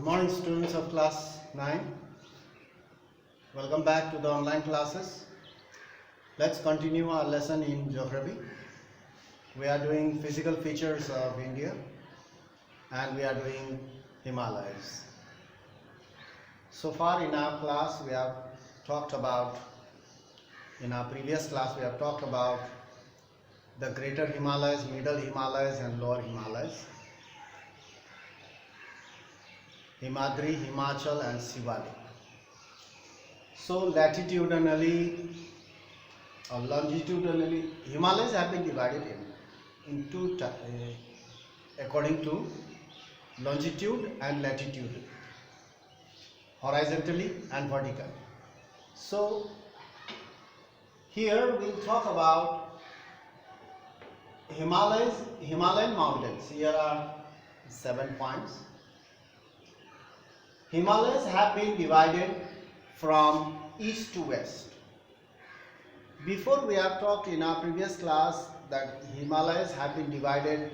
morning, students of class 9. Welcome back to the online classes. Let's continue our lesson in geography. We are doing physical features of India and we are doing Himalayas. So far in our class we have talked about, in our previous class we have talked about the greater Himalayas, middle Himalayas and lower Himalayas. Himadri, Himachal and Sivalik. So latitudinally or longitudinally, Himalayas have been divided in two according to longitude and latitude, horizontally and vertically. So here we will talk about Himalayan mountains. Here are 7 points. Himalayas have been divided from east to west. Before we have talked in our previous class that Himalayas have been divided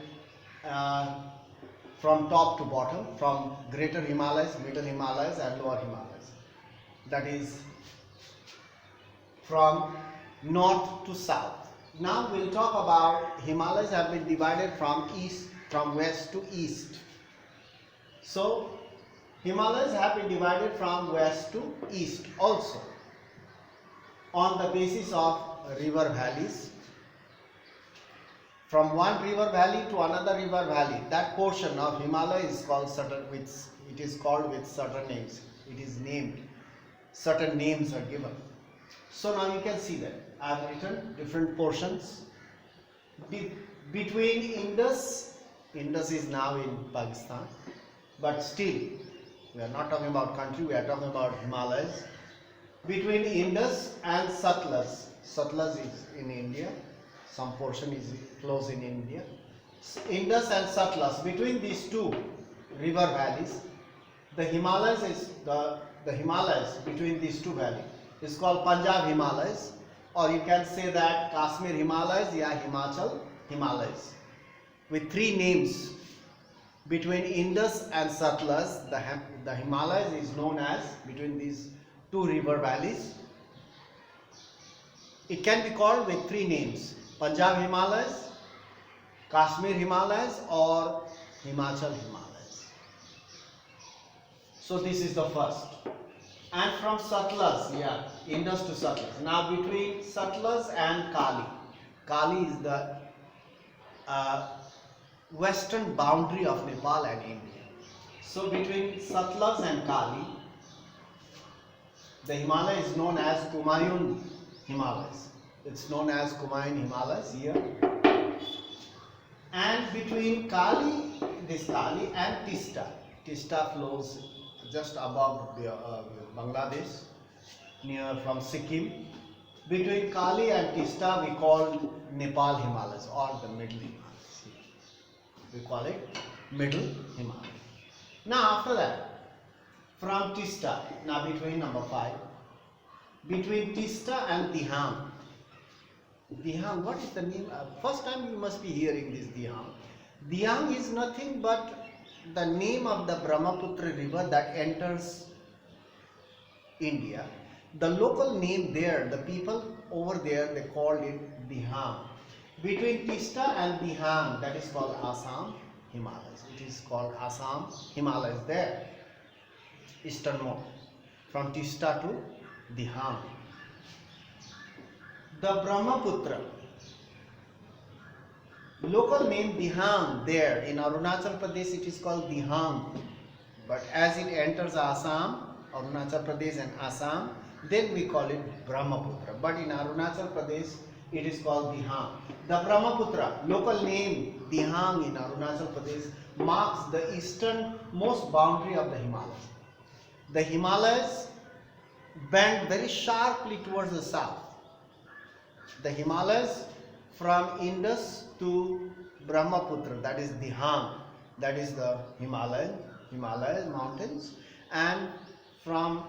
from top to bottom, from greater Himalayas, middle Himalayas and lower Himalayas. That is from north to south. Now we will talk about Himalayas have been divided from west to east. So Himalayas have been divided from west to east also on the basis of river valleys. From one river valley to another river valley, that portion of Himalaya is called it is called with certain names. It is named. Certain names are given. So now you can see that I have written different portions. Between Indus is now in Pakistan, but still we are not talking about country, we are talking about Himalayas. Between Indus and Satluj is in India, some portion is close in India. Indus and Satluj, between these two river valleys, the Himalayas between these two valleys is called Punjab Himalayas, or you can say that Kashmir Himalayas or Himachal Himalayas, with 3 names. Between Indus and Satluj, the Himalayas is known as, between these two river valleys, it can be called with 3 names: Punjab Himalayas, Kashmir Himalayas or Himachal Himalayas. So this is the first. And from Satluj, Indus to Satluj. Now between Satluj and Kali is the western boundary of Nepal and India. So between Satluj and Kali, the Himalaya is known as Kumaun Himalayas. It's known as Kumaun Himalayas here. And between this Kali and Tista flows just above Bangladesh, near from Sikkim. Between Kali and Tista we call Nepal Himalayas or the middle Himalayas. We call it middle Himalaya. Now after that, from Tista, now between number 5, between Tista and Dihang. Dihang, what is the name? First time you must be hearing this Dihang. Dihang is nothing but the name of the Brahmaputra river that enters India. The local name there, the people over there, they called it Dihang. Between Tista and Dihang, that is called Assam Himalayas. It is called Assam Himalayas there, easternmost, from Tista to Dihang. The Brahmaputra, local name Dihang there in Arunachal Pradesh, it is called Dihang. But as it enters Assam, Arunachal Pradesh and Assam, then we call it Brahmaputra. But in Arunachal Pradesh, it is called Dihang. The Brahmaputra, local name Dihang in Arunachal Pradesh, marks the easternmost boundary of the Himalayas. The Himalayas bend very sharply towards the south. The Himalayas from Indus to Brahmaputra, that is Dihang, that is the Himalayas mountains, and from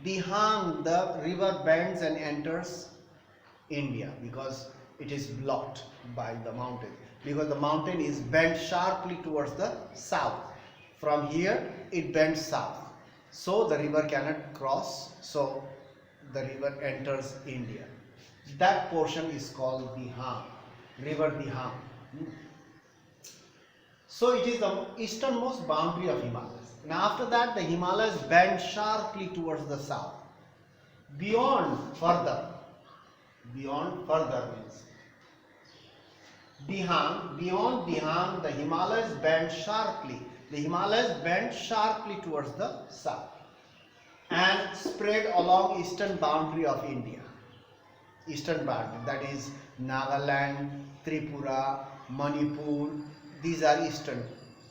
Dihang the river bends and enters India because it is blocked by the mountain, because the mountain is bent sharply towards the south. From here it bends south. So the river cannot cross. So the river enters India. That portion is called Dihang, river Dihang. So it is the easternmost boundary of Himalayas. And after that the Himalayas bend sharply towards the south. Beyond further means Dihang, beyond Dihang the Himalayas bend sharply. The Himalayas bend sharply towards the south and spread along eastern boundary of India. Eastern boundary, that is Nagaland, Tripura, Manipur, these are eastern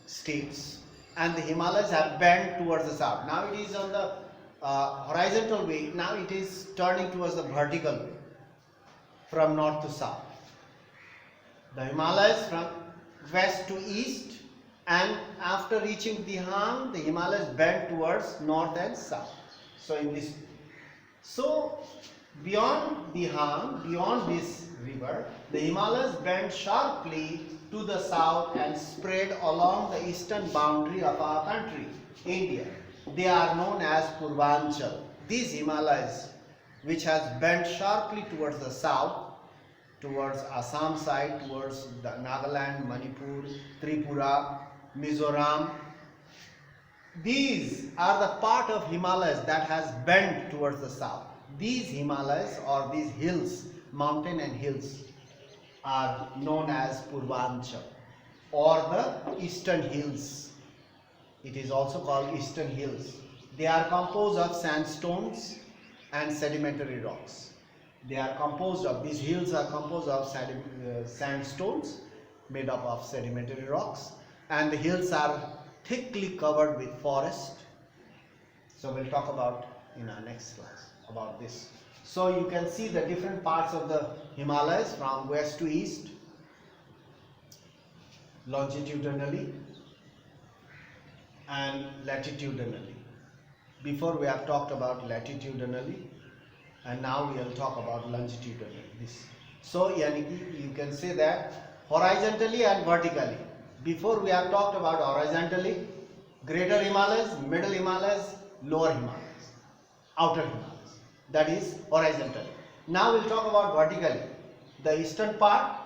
states, and the Himalayas have bent towards the south. Now it is on the horizontal way, now it is turning towards the vertical way from north to south. The Himalayas from west to east, and after reaching Dihang the Himalayas bend towards north and south. So in this, so beyond Dihang, beyond this river, the Himalayas bend sharply to the south and spread along the eastern boundary of our country, India. They are known as Purvanchal. These Himalayas, which has bent sharply towards the south, towards Assam side, towards the Nagaland, Manipur, Tripura, Mizoram, these are the part of Himalayas that has bent towards the south. These Himalayas, or these hills, mountain and hills, are known as Purvanchal or the eastern hills. It is also called eastern hills. They are composed of sandstones and sedimentary rocks. They are composed of, these hills are composed of sandstones made up of sedimentary rocks, and the hills are thickly covered with forest. So we'll talk about in our next class about this. So you can see the different parts of the Himalayas from west to east, longitudinally and latitudinally. Before we have talked about latitudinally, and now we will talk about longitudinally. This. So you can say that horizontally and vertically. Before we have talked about horizontally, greater Himalayas, middle Himalayas, lower Himalayas, outer Himalayas. That is horizontally. Now we will talk about vertically. The eastern part,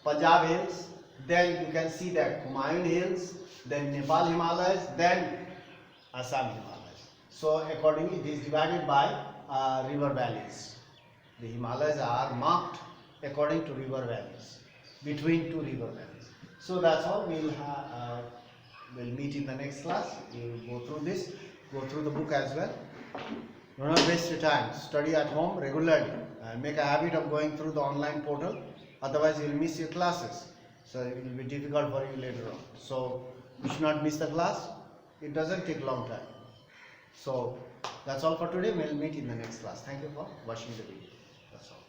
Punjab Hills, then you can see that Humayun Hills, then Nepal Himalayas, then Assam Himalayas. So accordingly it is divided by river valleys. The Himalayas are marked according to river valleys, between two river valleys. So that's all. We'll meet in the next class. We'll go through this, go through the book as well. Do not waste your time. Study at home regularly. Make a habit of going through the online portal. Otherwise, you will miss your classes. So it will be difficult for you later on. So you should not miss the class. It doesn't take long time. So that's all for today. We'll meet in the next class. Thank you for watching the video. That's all.